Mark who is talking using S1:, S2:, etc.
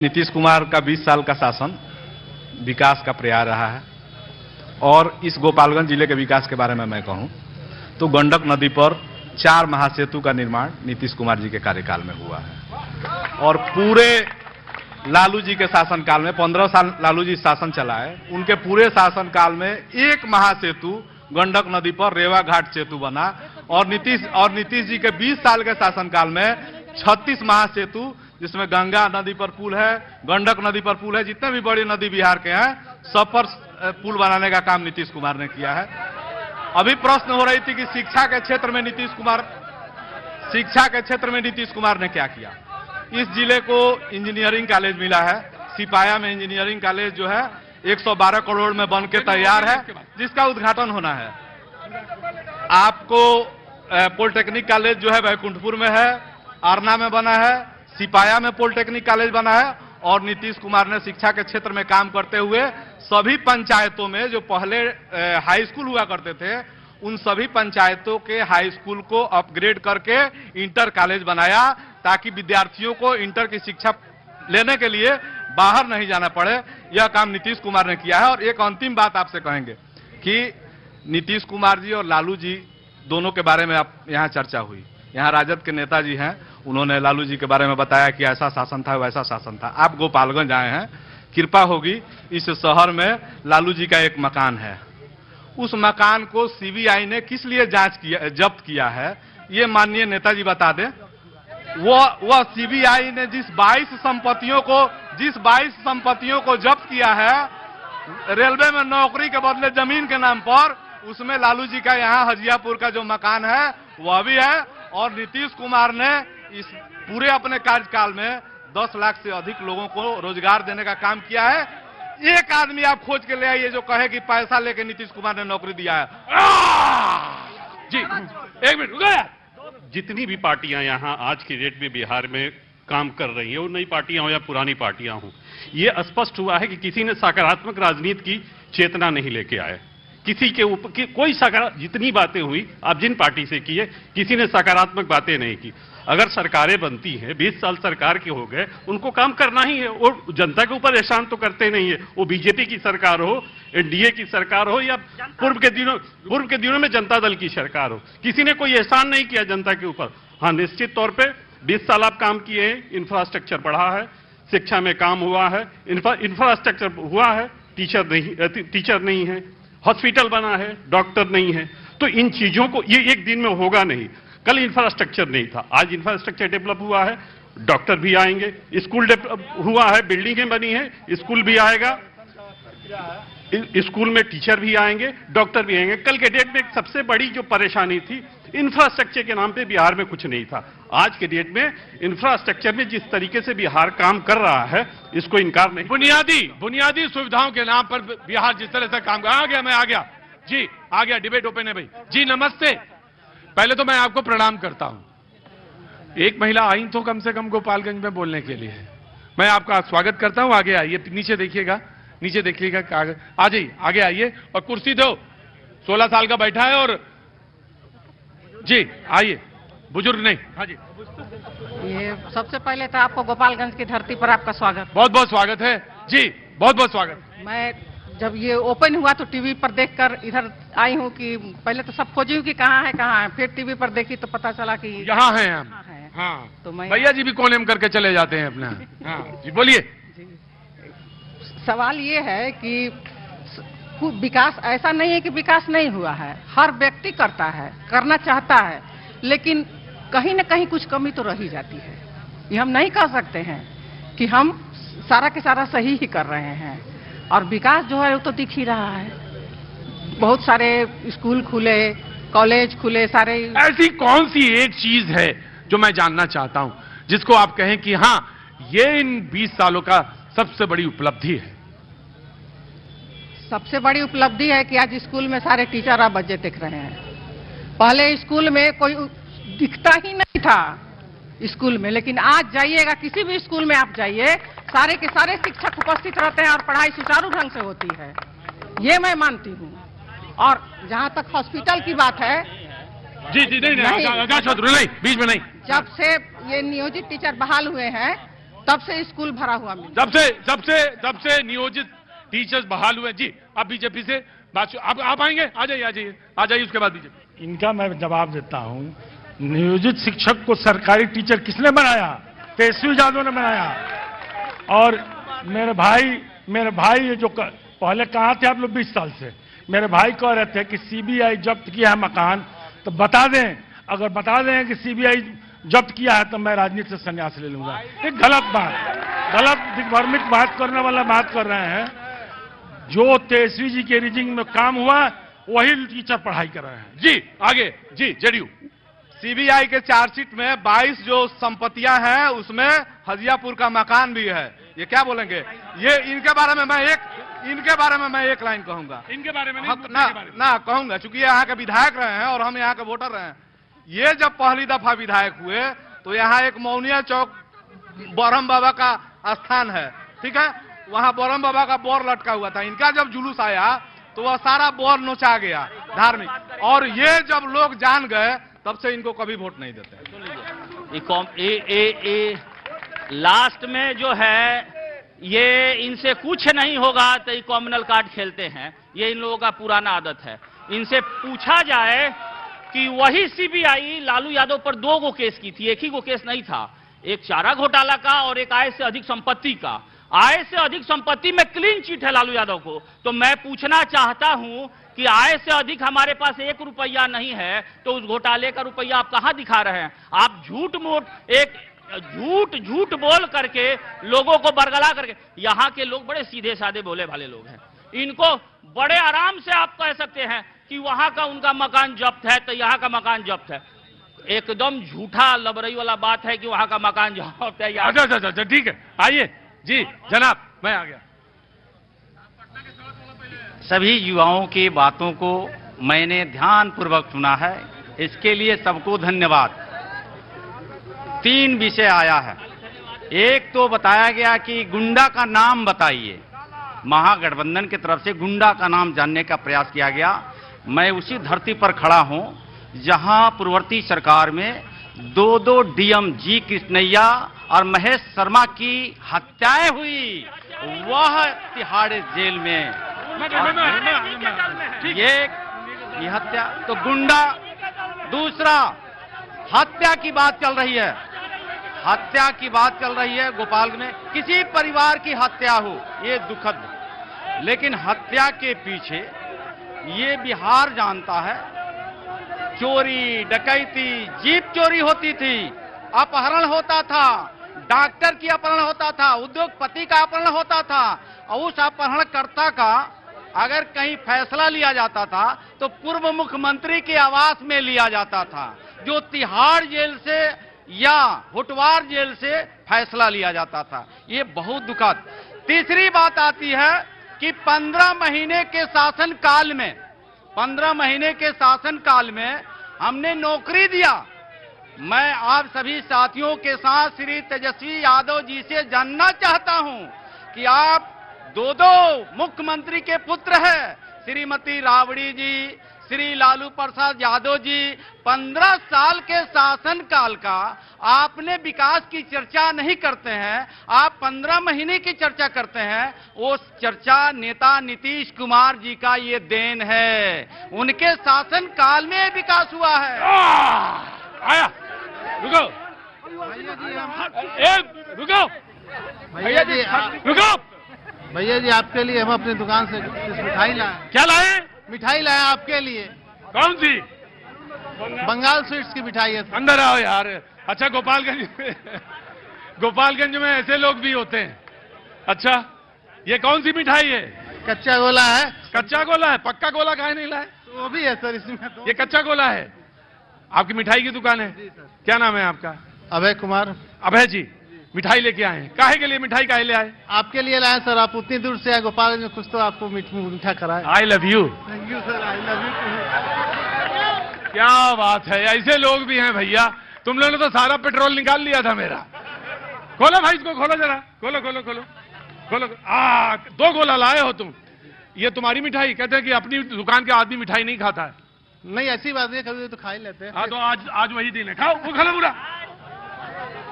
S1: नीतीश कुमार का 20 साल का शासन विकास का प्रयास रहा है। और इस गोपालगंज जिले के विकास के बारे में मैं कहूं तो गंडक नदी पर 4 महासेतु का निर्माण नीतीश कुमार जी के कार्यकाल में हुआ है। और पूरे लालू जी के शासनकाल में 15 साल लालू जी शासन चलाए, उनके पूरे शासनकाल में एक महासेतु गंडक नदी पर रेवा घाट सेतु बना। और नीतीश जी के 20 साल के शासनकाल में 36 महासेतु, जिसमें गंगा नदी पर पुल है, गंडक नदी पर पुल है, जितने भी बड़ी नदी बिहार के हैं सब पर पुल बनाने का काम नीतीश कुमार ने किया है। अभी प्रश्न हो रही थी कि शिक्षा के क्षेत्र में नीतीश कुमार ने क्या किया। इस जिले को इंजीनियरिंग कॉलेज मिला है। सिपाया में इंजीनियरिंग कॉलेज जो है 112 करोड़ में बन के तैयार है, जिसका उद्घाटन होना है। आपको पॉलिटेक्निक कॉलेज जो है बैकुंठपुर में है, आरना में बना है, सिपाया में पॉलिटेक्निक कॉलेज बना है। और नीतीश कुमार ने शिक्षा के क्षेत्र में काम करते हुए सभी पंचायतों में जो पहले हाई स्कूल हुआ करते थे, उन सभी पंचायतों के हाई स्कूल को अपग्रेड करके इंटर कॉलेज बनाया, ताकि विद्यार्थियों को इंटर की शिक्षा लेने के लिए बाहर नहीं जाना पड़े। यह काम नीतीश कुमार ने किया है। और एक अंतिम बात आपसे कहेंगे कि नीतीश कुमार जी और लालू जी दोनों के बारे में आप यहाँ चर्चा हुई। यहाँ राजद के नेताजी हैं, उन्होंने लालू जी के बारे में बताया कि ऐसा शासन था, वैसा शासन था। आप गोपालगंज आए हैं, कृपा होगी, इस शहर में लालू जी का एक मकान है। उस मकान को सीबीआई ने किस लिए जब्त किया है, ये माननीय नेताजी बता दें। वह सीबीआई ने जिस 22 संपत्तियों को जब्त किया है रेलवे में नौकरी के बदले जमीन के नाम पर, उसमें लालू जी का यहाँ हजियापुर का जो मकान है वह भी है। और नीतीश कुमार ने इस पूरे अपने कार्यकाल में 10 लाख से अधिक लोगों को रोजगार देने का काम किया है। एक आदमी आप खोज के ले आइए जो कहे कि पैसा लेके नीतीश कुमार ने नौकरी दिया है।
S2: जी एक मिनट रुको यार। जितनी भी पार्टियां यहाँ आज की डेट में बिहार में काम कर रही है, वो नई पार्टियां हो या पुरानी पार्टियां हो, ये स्पष्ट हुआ है कि किसी ने सकारात्मक राजनीति की चेतना नहीं लेके आए। किसी के ऊपर कोई जितनी बातें हुई आप जिन पार्टी से की है, किसी ने सकारात्मक बातें नहीं की। अगर सरकारें बनती हैं, 20 साल सरकार के हो गए, उनको काम करना ही है। और जनता के ऊपर एहसान तो करते नहीं है, वो बीजेपी की सरकार हो, एनडीए की सरकार हो या पूर्व के दिनों में जनता दल की सरकार हो, किसी ने कोई एहसान नहीं किया जनता के ऊपर। हाँ, निश्चित तौर पर 20 साल आप काम किए हैं, इंफ्रास्ट्रक्चर बढ़ा है, शिक्षा में काम हुआ है, इंफ्रास्ट्रक्चर हुआ है, टीचर नहीं है, हॉस्पिटल बना है, डॉक्टर नहीं है। तो इन चीजों को ये एक दिन में होगा नहीं। कल इंफ्रास्ट्रक्चर नहीं था, आज इंफ्रास्ट्रक्चर डेवलप हुआ है, डॉक्टर भी आएंगे, स्कूल डेवलप हुआ है, बिल्डिंगें बनी है, स्कूल भी आएगा, स्कूल में टीचर भी आएंगे, डॉक्टर भी आएंगे। कल के डेट में सबसे बड़ी जो परेशानी थी, इंफ्रास्ट्रक्चर के नाम पे बिहार में कुछ नहीं था। आज के डेट में इंफ्रास्ट्रक्चर में जिस तरीके से बिहार काम कर रहा है, इसको इनकार नहीं।
S3: बुनियादी सुविधाओं के नाम पर बिहार जिस तरह से काम कर, आ गया जी, आ गया, डिबेट ओपन है भाई जी। नमस्ते, पहले तो मैं आपको प्रणाम करता हूं। एक महिला आई तो कम से कम गोपालगंज में बोलने के लिए, मैं आपका स्वागत करता हूं। आगे आइए, नीचे देखिएगा, नीचे देखिएगा, आ जाइए, आगे आइए और कुर्सी दो। 16 साल का बैठा है और जी आइए, बुजुर्ग नहीं। हाँ जी,
S4: ये सबसे पहले तो आपको गोपालगंज की धरती पर आपका स्वागत,
S3: बहुत बहुत स्वागत है जी, बहुत बहुत स्वागत।
S4: मैं जब ये ओपन हुआ तो टीवी पर देखकर इधर आई हूँ कि पहले तो सब खोजी हूँ कि कहाँ है, फिर टीवी पर देखी तो पता चला कि
S3: यहाँ हैं हम।
S4: हाँ, तो मैं
S3: भैया जी भी कोने में करके चले जाते हैं अपना। हाँ जी, बोलिए।
S4: सवाल ये है कि विकास ऐसा नहीं है कि विकास नहीं हुआ है, हर व्यक्ति करता है, करना चाहता है, लेकिन कहीं न कहीं कुछ कमी तो रही जाती है। ये हम नहीं कह सकते हैं कि हम सारा के सारा सही ही कर रहे हैं। और विकास जो है वो तो दिख ही रहा है, बहुत सारे स्कूल खुले, कॉलेज खुले, सारे।
S3: ऐसी कौन सी एक चीज है जो मैं जानना चाहता हूं, जिसको आप कहें कि हाँ, ये इन 20 सालों का सबसे बड़ी उपलब्धि है?
S4: सबसे बड़ी उपलब्धि है कि आज स्कूल में सारे टीचर आप बच्चे दिख रहे हैं। पहले स्कूल में कोई दिखता ही नहीं था स्कूल में, लेकिन आज जाइएगा किसी भी स्कूल में आप जाइए, सारे के सारे शिक्षक उपस्थित रहते हैं और पढ़ाई सुचारू ढंग से होती है, ये मैं मानती हूँ। और जहाँ तक हॉस्पिटल की बात है,
S3: जी नहीं, बीच में नहीं।
S4: जब से ये नियोजित टीचर बहाल हुए हैं तब से स्कूल भरा हुआ मिलता
S3: जब से नियोजित टीचर्स बहाल हुए। जी अब बीजेपी से बात, आप आएंगे, आ जाइए उसके बाद बीजेपी।
S5: इनका मैं जवाब देता हूं। नियोजित शिक्षक को सरकारी टीचर किसने बनाया? तेजस्वी यादव ने बनाया। और मेरे भाई ये जो पहले कहाँ थे आप लोग 20 साल से, मेरे भाई कह रहे थे कि सीबीआई जब्त किया है मकान, तो बता दें, अगर बता दें कि सीबीआई जब्त किया है तो मैं राजनीति से संन्यास ले लूंगा। एक गलत दिग्भ्रमित बात करने वाला बात कर रहे हैं। जो तेजस्वी जी के रीजिंग में काम हुआ वही टीचर पढ़ाई कर रहे हैं।
S3: जी आगे, जी जेडीयू।
S1: सीबीआई के चार्जशीट में 22 जो संपत्तियां हैं उसमें हजियापुर का मकान भी है। ये क्या बोलेंगे? ये इनके बारे में मैं एक लाइन कहूंगा।
S3: इनके बारे में
S1: ना कहूंगा, चूंकि ये यहाँ के विधायक रहे हैं और हम यहाँ के वोटर रहे हैं। ये जब पहली दफा विधायक हुए तो यहाँ एक मौनिया चौक बरहम बाबा का स्थान है, ठीक है, वहां बरहम बाबा का बोर लटका हुआ था। इनका जब जुलूस आया तो वह सारा बोर नोचा गया धार्मिक, और ये जब लोग जान गए तब से इनको कभी वोट नहीं देते।
S6: लास्ट में जो है ये इनसे कुछ नहीं होगा तो ये कॉम्युनल कार्ड खेलते हैं। ये इन लोगों का पुराना आदत है। इनसे पूछा जाए कि वही सीबीआई लालू यादव पर 2 गो केस की थी, एक ही गो केस नहीं था, एक चारा घोटाला का और एक आय से अधिक संपत्ति का। आय से अधिक संपत्ति में क्लीन चिट है लालू यादव को। तो मैं पूछना चाहता हूं कि आय से अधिक हमारे पास 1 रुपया नहीं है तो उस घोटाले का रुपया आप कहां दिखा रहे हैं? आप झूठ बोल करके लोगों को बरगला करके। यहां के लोग बड़े सीधे साधे भोले भाले लोग हैं। इनको बड़े आराम से आप कह सकते हैं कि वहां का उनका मकान जब्त है तो यहां का मकान जब्त है। एकदम झूठा लबरई वाला बात है कि वहां का मकान जब्त है।
S3: अच्छा ठीक है, आइए जी जनाब, मैं आ गया।
S6: सभी युवाओं की बातों को मैंने ध्यानपूर्वक सुना है, इसके लिए सबको धन्यवाद। 3 विषय आया है। एक तो बताया गया कि गुंडा का नाम बताइए। महागठबंधन की तरफ से गुंडा का नाम जानने का प्रयास किया गया। मैं उसी धरती पर खड़ा हूं जहां पूर्ववर्ती सरकार में 2 डीएम जी कृष्णैया और महेश शर्मा की हत्याएं हुई, वह तिहाड़ जेल में। ये हत्या तो गुंडा। दूसरा, हत्या की बात चल रही है, गोपाल में किसी परिवार की हत्या हो, ये दुखद। लेकिन हत्या के पीछे ये बिहार जानता है, चोरी डकैती, जीप चोरी होती थी, अपहरण होता था, डॉक्टर की अपहरण होता था, उद्योगपति का अपहरण होता था। और उस अपहरणकर्ता का अगर कहीं फैसला लिया जाता था तो पूर्व मुख्यमंत्री के आवास में लिया जाता था, जो तिहाड़ जेल से या होटवार जेल से फैसला लिया जाता था। ये बहुत दुखद। तीसरी बात आती है कि 15 महीने के शासन काल में हमने नौकरी दिया। मैं आप सभी साथियों के साथ श्री तेजस्वी यादव जी से जानना चाहता हूं कि आप 2 मुख्यमंत्री के पुत्र हैं, श्रीमती राबड़ी जी, श्री लालू प्रसाद यादव जी। 15 साल के शासनकाल का आपने विकास की चर्चा नहीं करते हैं, आप 15 महीने की चर्चा करते हैं। वो चर्चा नेता नीतीश कुमार जी का ये देन है, उनके शासनकाल में विकास हुआ है।
S3: आया, रुको
S7: भैया जी आपके लिए हम अपनी दुकान से मिठाई लाए।
S3: क्या लाए?
S7: मिठाई लाए आपके लिए।
S3: कौन सी?
S7: बंगाल स्वीट्स की मिठाई है।
S3: अंदर आओ यार। अच्छा, गोपालगंज में ऐसे लोग भी होते हैं। अच्छा, ये कौन सी मिठाई है?
S7: कच्चा गोला है।
S3: कच्चा गोला है? पक्का गोला काहे नहीं लाए?
S7: वो भी है सर इसमें तो।
S3: ये कच्चा गोला है। आपकी मिठाई की दुकान है? क्या नाम है आपका?
S7: अभय कुमार।
S3: अभय जी, मिठाई लेके आए हैं, काहे के लिए मिठाई काहे ले आए?
S7: आपके लिए लाए सर, आप उतनी दूर से आए गोपालगंज में, कुछ तो आपको मीठा कराए।
S3: I love you.
S7: Thank you sir, I love you.
S3: क्या बात है, ऐसे लोग भी हैं भैया। तुम लोगों ने तो सारा पेट्रोल निकाल लिया था मेरा। खोलो भाई इसको, खोलो जरा, खोलो खोलो खोलो खोलो। 2 गोला लाए हो तुम। ये तुम्हारी मिठाई? कहते हैं कि अपनी दुकान के आदमी मिठाई नहीं खाता है।
S7: नहीं ऐसी बात नहीं, कभी तो खा ही लेते हैं।
S3: हाँ, तो आज वही दिन है, खाओ वो, खा लो पूरा।